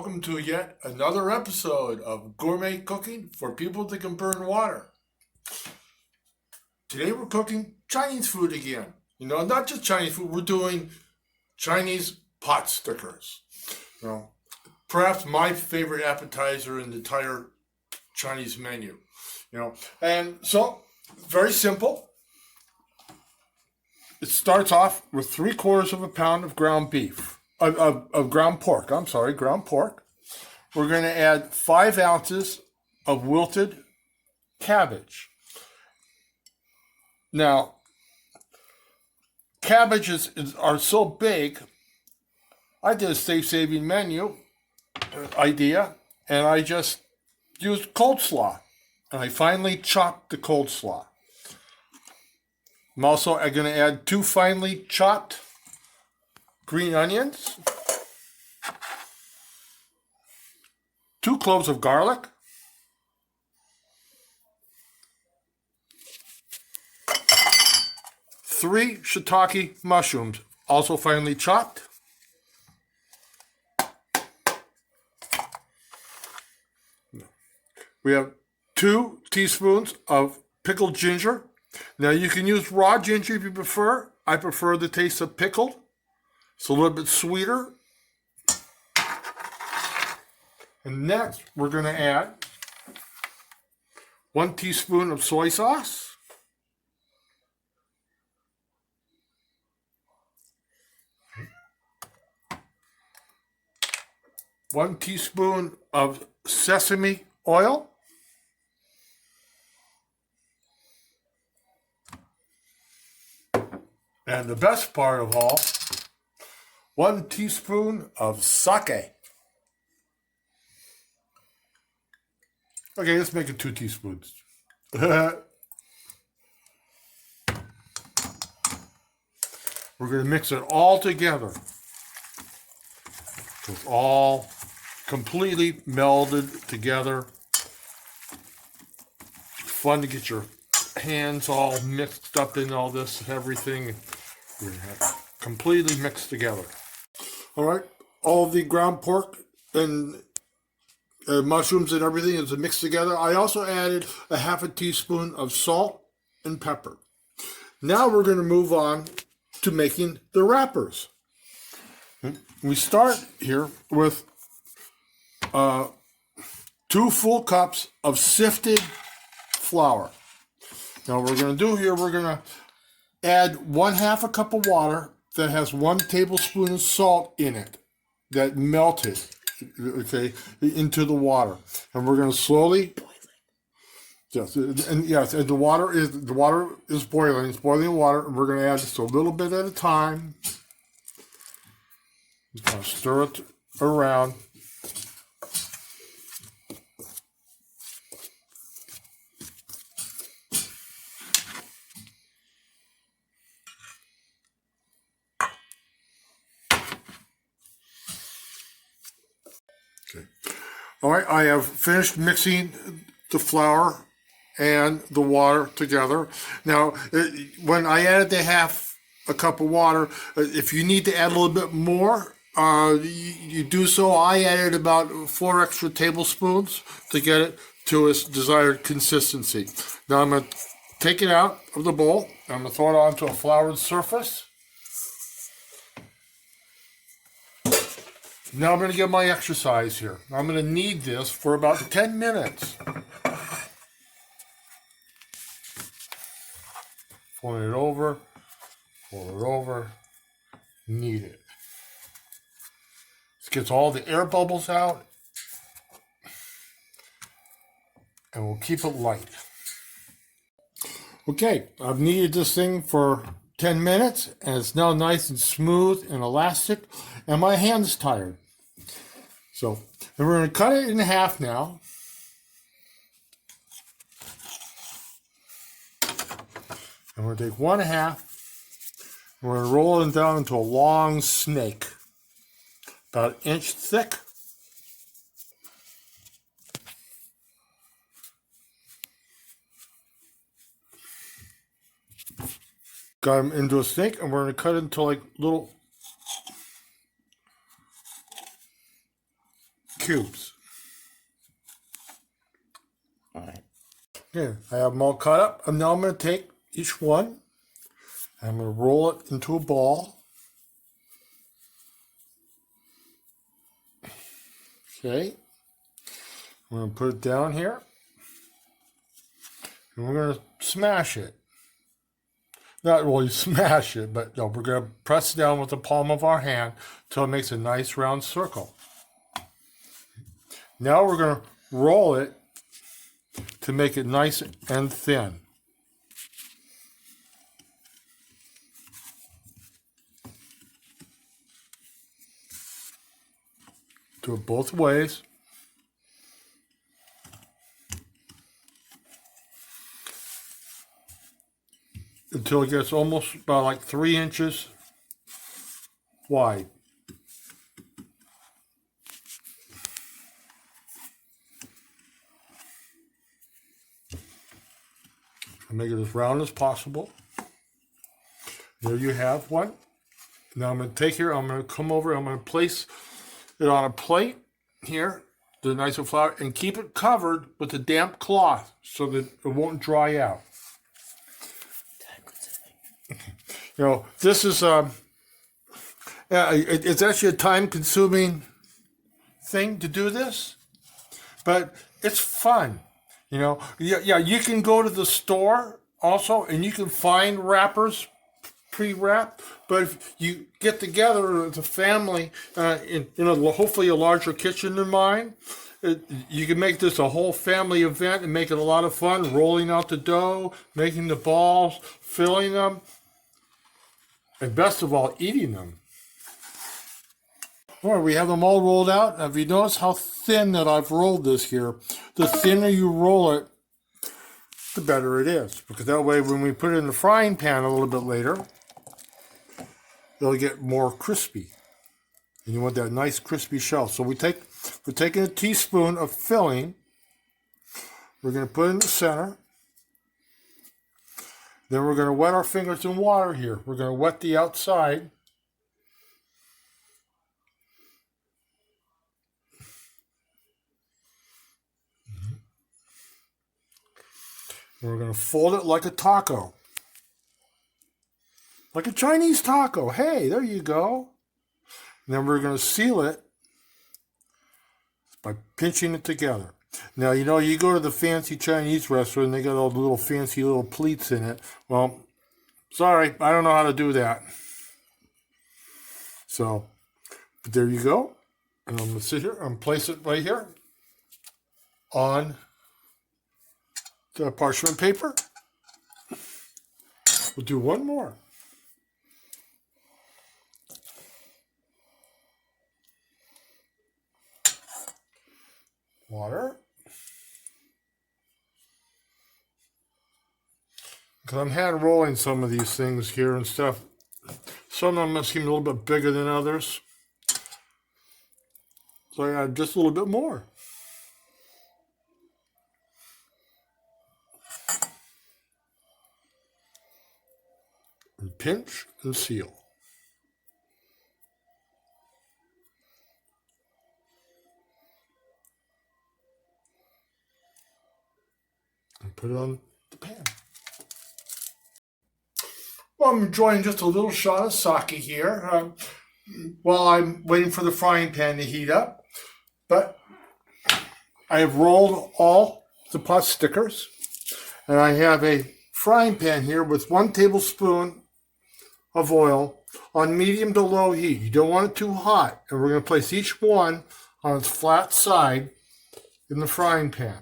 welcome to yet another episode of Gourmet Cooking for People that can burn water. Today we're cooking Chinese food again. Not just Chinese food, we're doing Chinese pot stickers. Perhaps my favorite appetizer in the entire Chinese menu. And so, very simple. It starts off with 3/4 pound of ground beef. Of ground pork. Ground pork. We're going to add 5 ounces of wilted cabbage. Now, cabbages are so big, I did a saving menu idea, and I just used cold slaw. And I finely chopped the cold slaw. I'm going to add 2 finely chopped green onions, 2 cloves of garlic, 3 shiitake mushrooms, also finely chopped, we have 2 teaspoons of pickled ginger. Now you can use raw ginger if you prefer. I prefer the taste of pickled. It's a little bit sweeter. And next, we're going to add 1 teaspoon of soy sauce, 1 teaspoon of sesame oil, and the best part of all, 1 teaspoon of sake. Okay, let's make it 2 teaspoons. We're going to mix it all together. So it's all completely melded together. It's fun to get your hands all mixed up in all this, everything. We're going to have it completely mixed together. All right, all the ground pork and mushrooms and everything is mixed together. I also added a 1/2 teaspoon of salt and pepper. Now we're going to move on to making the wrappers. We start here with 2 full cups of sifted flour. Now what we're going to do here, we're going to add 1/2 cup of water that has 1 tablespoon of salt in it that melted, okay, into the water. And we're going to slowly, and the water is boiling. It's boiling water, and we're going to add just a little bit at a time. Just kind of stir it around. All right, I have finished mixing the flour and the water together. Now, when I added the 1/2 cup of water, if you need to add a little bit more, you do so. I added about 4 extra tablespoons to get it to its desired consistency. Now I'm going to take it out of the bowl. I'm going to throw it onto a floured surface. Now I'm going to get my exercise here. I'm going to knead this for about 10 minutes. Fold it over, knead it. This gets all the air bubbles out, and we'll keep it light. Okay, I've kneaded this thing for 10 minutes, and it's now nice and smooth and elastic, and my hand's tired. So, and we're going to cut it in half now. And we're going to take 1/2, and we're going to roll it down into a long snake, about 1 inch thick. Got them into a snake, and we're going to cut it into like little cubes. All right. Okay, I have them all cut up, and now I'm going to take each one, and I'm going to roll it into a ball. Okay, I'm going to put it down here, and we're going to smash it. Not really smash it, but no, we're going to press it down with the palm of our hand until it makes a nice round circle. Now we're going to roll it to make it nice and thin. Do it both ways. Until it gets almost about like 3 inches wide. Make it as round as possible. There you have one. Now I'm going to take here, I'm going to come over, I'm going to place it on a plate here, the nice and flat, and keep it covered with a damp cloth so that it won't dry out. You know, this is it's actually a time-consuming thing to do this, but it's fun. You know, yeah, you can go to the store also, and you can find wrappers pre-wrapped. But if you get together as a family in hopefully a larger kitchen than mine, you can make this a whole family event and make it a lot of fun. Rolling out the dough, making the balls, filling them, and best of all, eating them. All right, we have them all rolled out. Now, if you notice how thin that I've rolled this here, the thinner you roll it, the better it is. Because that way, when we put it in the frying pan a little bit later, it'll get more crispy. And you want that nice crispy shell. So we're taking a teaspoon of filling. We're going to put it in the center. Then we're going to wet our fingers in water here. We're going to wet the outside. We're going to fold it like a taco. Like a Chinese taco. Hey, there you go. And then we're going to seal it by pinching it together. Now, you know, you go to the fancy Chinese restaurant and they got all the little fancy little pleats in it. Well, sorry, I don't know how to do that. So, but there you go. And I'm going to sit here and place it right here on the parchment paper. We'll do one more. Water. Because I'm hand rolling some of these things here and stuff. Some of them seem a little bit bigger than others. So I add just a little bit more. And pinch and seal. And put it on the pan. Well, I'm enjoying just a little shot of sake here while I'm waiting for the frying pan to heat up. But I have rolled all the pot stickers, and I have a frying pan here with 1 tablespoon of oil on medium to low heat. You don't want it too hot, and we're going to place each one on its flat side in the frying pan.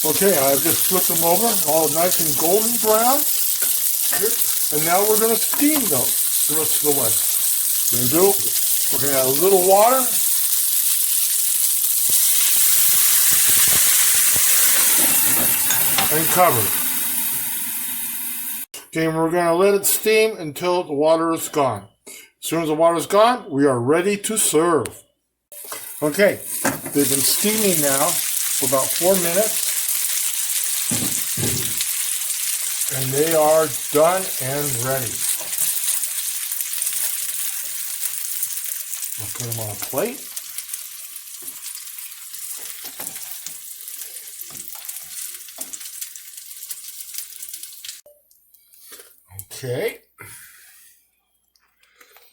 Okay, I've just flipped them over, all nice and golden brown. And now we're going to steam them the rest of the way. We're going to add a little water. And cover. Okay, and we're going to let it steam until the water is gone. As soon as the water is gone, we are ready to serve. Okay, they've been steaming now for about 4 minutes. And they are done and ready. We'll put them on a plate. Okay.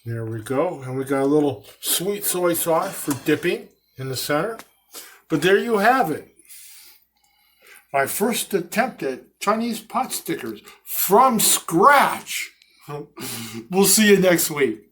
There we go. And we got a little sweet soy sauce for dipping in the center. But there you have it. My first attempt at Chinese pot stickers from scratch. We'll see you next week.